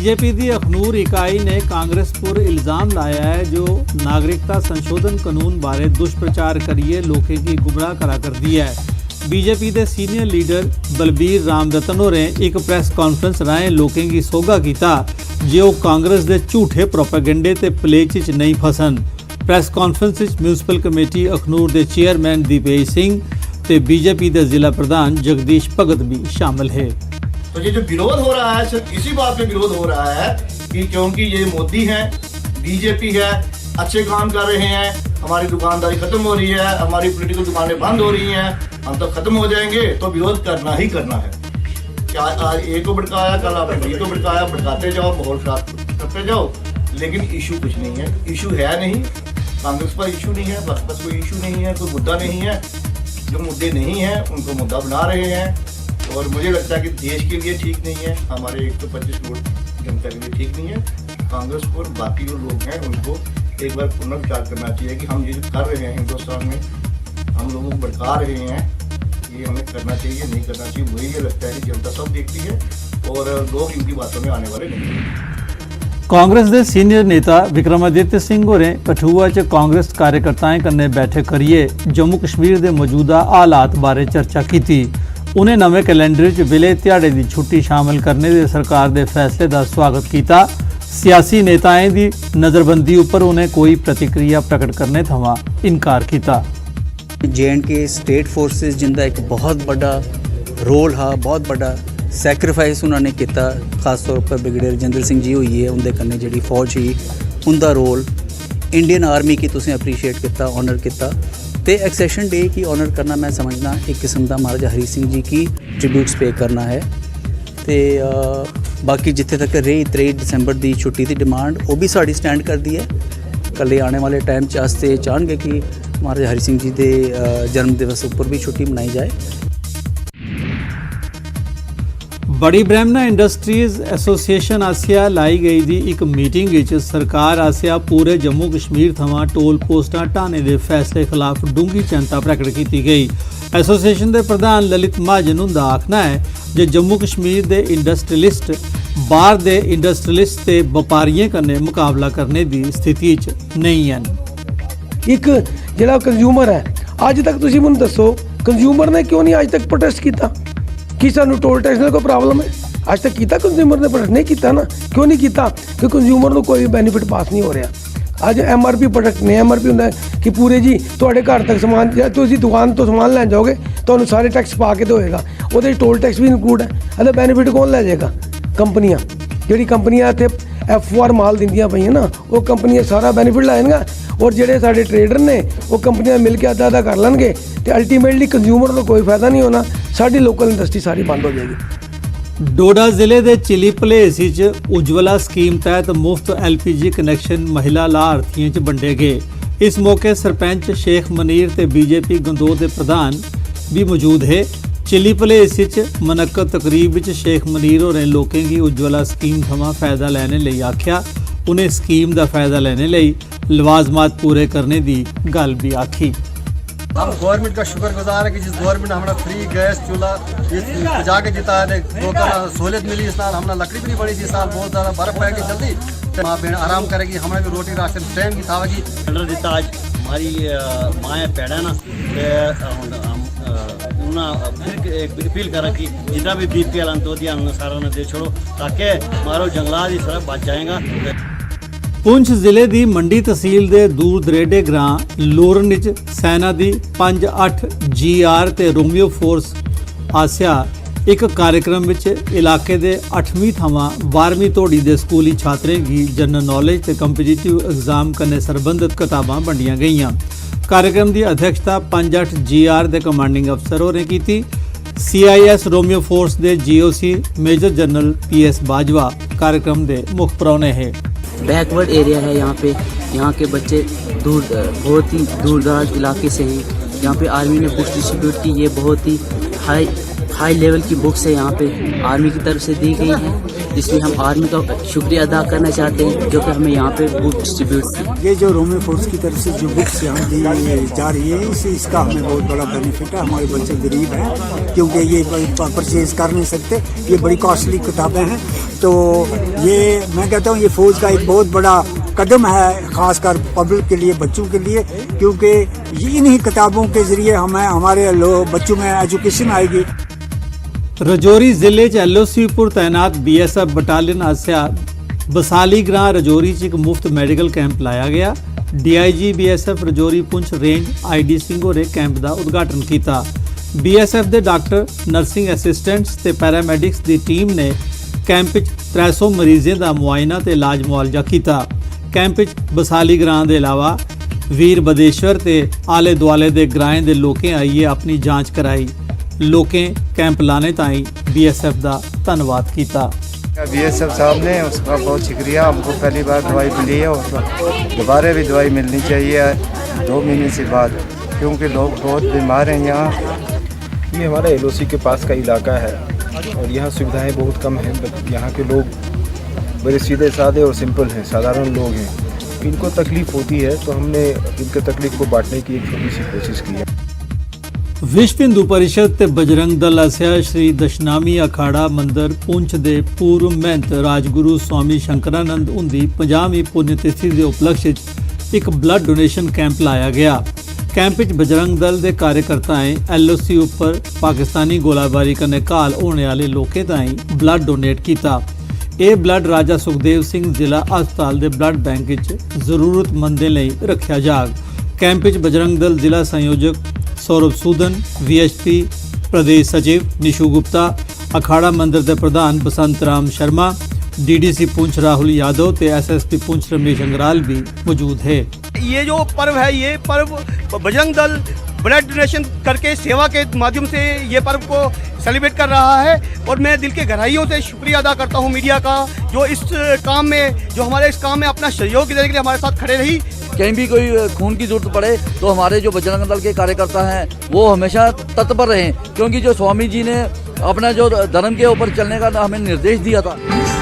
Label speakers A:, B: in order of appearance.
A: BJP की अखनूर इकाई ने कांग्रेस पर इल्ज़ाम लाया है जो नागरिकता संशोधन कानून बारे दुष्प्रचार करिए लोगों की गुमराह करा कर दिया है। बीजेपी के सीनियर लीडर बलबीर राम रतन होरें एक प्रैस कॉन्फ्रेंस राहें लोगों की सोगा किया जे वो कांग्रेस के झूठे प्रोपेगेंडे ते पलेच च नहीं फसन। Press conference municipal committee Akhnoor के चेयरमैन दीपेश सिंह ते बीजेपी के जिला प्रधान जगदीश भगत भी शामिल है।
B: तो ये जो विरोध हो रहा है सिर्फ इसी बात पे विरोध हो रहा है कि क्योंकि ये मोदी है, बीजेपी है, अच्छे काम कर रहे हैं, हमारी दुकानदारी खत्म हो रही है, हमारी पॉलिटिकल दुकानें बंद हो रही हैं, हम तो खत्म हो जाएंगे, तो विरोध करना ही करना है। क्या आज एक को भड़काया, कल आपने बी को भड़काया, भड़काते जाओ, माहौल खराब करते जाओ, लेकिन इशू कुछ नहीं है। इशू है नहीं, कांग्रेस पर इशू नहीं है, बस कोई इशू नहीं है, कोई मुद्दा नहीं है। जो मुद्दे नहीं है उनको मुद्दा बना रहे हैं और मुझे लगता है कि देश के लिए ठीक नहीं है, हमारे 125 करोड़ जनता के लिए ठीक नहीं है। कांग्रेस और बाकी जो लोग हैं उनको एक बार पुनर्विचार करना चाहिए कि हम ये जो कर रहे हैं हिंदुस्तान में, हम लोगों को भड़का रहे हैं, ये हमें करना चाहिए नहीं करना चाहिए। मुझे ये लगता है कि जनता सब देखती है और लोग इनकी बातों में आने वाले नहीं हैं।
A: कांग्रेस के सीनियर नेता विक्रमादित्य सिंह होरें कठुआ च कांग्रेस कार्यकर्ताएं कन्नै बैठक करिए जम्मू कश्मीर के मौजूदा हालात बारे चर्चा की। उन्हें नवे कैलेंडर च विले ध्याड़े की छुट्टी शामिल करने के सरकार के फैसले का स्वागत किया। सियासी नेताएं की नज़रबंदी उपर उन्हें कोई प्रतिक्रिया प्रकट करने थमां इनकार किया।
C: J&K स्टेट फोर्सेस जिंदा एक बहुत बड़ा रोल हा, बहुत बड़ा सैक्रीफाइस उन्होंने किया, खास तौर पर ब्रिगेडियर जनरल सिंह जी हुई है, उनके कन्नै जिहड़ी फौज ही उनका रोल इंडियन आर्मी की तुसें अप्रीशिएट किया, ऑनर किया। तो एक्सेशन डे की ऑनर करना मैं समझना एक किस्म का महाराजा हरी सिंह जी की ट्रिब्यूट्स पे करना है। तो बाकी जिथे तक रही 23 दिसंबर की छुट्टी की डिमांड वो भी साड़ी स्टैंड कर दी है। कल आने वाले टाइम चाहते चाहेंगे कि महाराजा हरी सिंह जी के जन्म दिवस पर भी छुट्टी मनाई जाए।
A: बड़ी ब्रह्मणा इंडस्ट्रीज एसोसीएशन आसिया लाई गई दी एक मीटिंग विच सरकार आसिया पूरे जम्मू कश्मीर थमां टोल पोस्टां हटाने के फैसले खिलाफ डूंगी चिंता प्रकट की गई। एसोसीएशन के प्रधान ललित महाजन हुंदा आखना है जे जम्मू कश्मीर के इंडस्ट्रीलिस्ट बाहर के इंडस्ट्रीलिस्ट ते व्यापारियों कन्नै मुकाबला करने की स्थिति च नहीं हैं।
D: एक जिहड़ा कंज्यूमर है, अज तक तुसीं मैनूं दसो कंज्यूमर ने क्यों नहीं अज तक प्रोटेस्ट किया कि सानू टोल टैक्स में कोई प्रॉब्लम है? अज तक किया कंज्यूमर ने प्रोटेस्ट नहीं किया ना, क्यों नहीं किया? कि कंज्यूमर को कोई बेनीफिट पास नहीं हो रहा। अज MRP प्रोडक्ट ने MRP होंदा कि पूरे जी तुहाडे घर तक समान तुसीं दुकान तो समान लैन जाओगे तुहानूं सारे टैक्स पा के होएगा, उहदे टोल टैक्स भी इनकलूड है। अदे बेनीफिट कौन लै जाएगा? कंपनियां, जिहड़ी कंपनियां इत्थे F1 माल दिंदियां पईयां ना, वो कंपनियां सारा बेनीफिट लैणगा और जिहड़े साडे ट्रेडर ने वो कंपनियां मिल के अद्धा कर लैणगे ते अल्टीमेटली कंज्यूमर को कोई फायदा नहीं होना, साडी लोकल इंडस्ट्री सारी बंद हो जाएगी।
A: डोडा जिले के चिली भलेस उज्जवला स्कीम तहत मुफ्त LPG कनैक्शन महिला लाभार्थियों च वंडे गए। इस मौके सरपंच शेख मनीर ते बीजेपी गंदोह के प्रधान भी मौजूद है। चिली भलेस मनक्कद तकरीब शेख मनीर होरें लोगों की उज्जवला स्कीम थमां फायदा लैने लई आख्या। उन्हें स्कीम का फायदा लेने लई लवाजमात पूरे करने की गल भी आखी।
E: हम गवर्नमेंट का शुक्रगुजार है कि जिस गवर्नमेंट ने हमारा फ्री गैस चूल्हा जाके जीता है, लोगों सहूलियत मिली। इस साल हमारा लकड़ी भी नहीं पड़ी थी, इस साल बहुत ज़्यादा बर्फ पड़ेगी, जल्दी माँ बहन आराम करेगी, हमें भी रोटी राशन टाइम की थावेगी।
F: ऑर्डर दिता आज हमारी माएँ पैड़ा ना फिर अपील करा कि जितना भी BPL अंतोदिया सारा उन्हें दे छोड़ो ताकि मारो जंगलात की तरफ बच जाएगा।
A: पुंछ जिले की मंडी तहसील के दूर दरेडे ग्रां लोरन सेना की 5-8 GR ते रोमियो फोर्स आसिया एक कार्यक्रम इलाके के 8वीं थमां 12वीं तोड़ी के स्कूली छात्रें की जनरल नॉलेज ते कंपीटिटिव एग्जाम कन्नै संबंधित किताबां वंडियां गईयां। कार्यक्रम की अध्यक्षता 5-8 GR के कमांडिंग अफसर होरें की। CIS रोमियो फोर्स के GOC major general PS Bajwa कार्यक्रम के मुख्य परौने हैं।
G: बैकवर्ड एरिया है यहाँ पे, यहाँ के बच्चे बहुत ही दूर दराज इलाके से हैं। यहाँ पे आर्मी ने बुक्स डिस्ट्रीब्यूट की, ये बहुत ही हाई लेवल की बुक्स है यहाँ पे आर्मी की तरफ से दी गई हैं। इसलिए हम आर्मी का शुक्रिया अदा करना चाहते हैं जो कि हमें यहाँ पे बुक डिस्ट्रीब्यूट की।
H: ये जो रोमियो फोर्स की तरफ से जो बुक्स यहाँ दी जा रही है इसका हमें बहुत बड़ा बेनिफिट है। हमारे बच्चे गरीब हैं क्योंकि ये परचेज कर नहीं सकते, ये बड़ी कॉस्टली किताबें हैं। तो ये मैं कहता हूँ ये फौज का एक बहुत बड़ा कदम है, खासकर पब्लिक के लिए, बच्चों के लिए, क्योंकि इन्हीं किताबों के जरिए हमें हमारे बच्चों में एजुकेशन आएगी।
A: रजौरी जिले च LOC पुर तैनात BSF बटालियन आस्या बसाली ग्रां रजौरी च एक मुफ्त मैडिकल कैंप लाया गया। DIG BSF Rajouri Poonch range ID Singh होरें कैंप का उद्घाटन किया। BSF के डॉक्टर, नर्सिंग असिस्टेंट्स ते पैरामैडिक्स की टीम ने कैंप 300 मरीजों का मुआयना ते इलाज मुआलजा किया। कैंप बसाली ग्रां के अलावा वीर बदेश्वर ते आले दुआले के ग्राएं के लोकें आइए अपनी जांच कराई। लोकें कैंप लाने ताई BSF का धन्यवाद किया।
I: BSF साहब ने उसका बहुत शुक्रिया, हमको पहली बार दवाई मिली है और दोबारा भी दवाई मिलनी चाहिए 2 महीने से बाद, क्योंकि लोग बहुत बीमार हैं यहाँ।
J: ये हमारा LOC के पास का इलाका है और यहाँ सुविधाएं बहुत कम हैं। यहाँ के लोग बड़े सीधे साधे और सिंपल हैं, साधारण लोग हैं। इनको तकलीफ़ होती है तो हमने इनके तकलीफ़ को बांटने की एक छोटी सी कोशिश की है।
A: विश्व हिंदू परिषद ते बजरंग दल आस्या श्री दशनामी अखाड़ा मंदिर पुंछ दे पूर्व महंत राजगुरु स्वामी शंकरानंद उनकी 50वीं पुण्यतिथि के उपलक्ष्य च एक ब्लड डोनेशन कैंप लाया गया। कैंप च बजरंग दल के कार्यकर्ताएं LOC उपर पाकिस्तानी गोलाबारी कन्नै घायल होने वाले लोकें ताईं ब्लड डोनेट किया। यह ब्लड राजा सुखदेव सिंह जिला अस्पताल के ब्लड बैंक च जरूरतमंदें लई रखा जाग। कैंप च बजरंग दल जिला संयोजक सौरभ सूदन, VHP प्रदेश सचिव निशु गुप्ता, अखाड़ा मंदिर के प्रधान बसंत राम शर्मा, DDC पुंछ राहुल यादव ते SSP पुंछ रमेश अंगराल भी मौजूद है।
K: ये जो पर्व है, ये पर्व बजरंग दल ब्लड डोनेशन करके सेवा के माध्यम से ये पर्व को सेलिब्रेट कर रहा है और मैं दिल के गहराइयों से शुक्रिया अदा करता हूँ मीडिया का, जो इस काम में, जो हमारे इस काम में अपना सहयोग देने के लिए हमारे साथ खड़े रही।
L: कहीं भी कोई खून की जरूरत पड़े तो हमारे जो बजरंग दल के कार्यकर्ता हैं वो हमेशा तत्पर रहें, क्योंकि जो स्वामी जी ने अपना जो धर्म के ऊपर चलने का हमें निर्देश दिया था।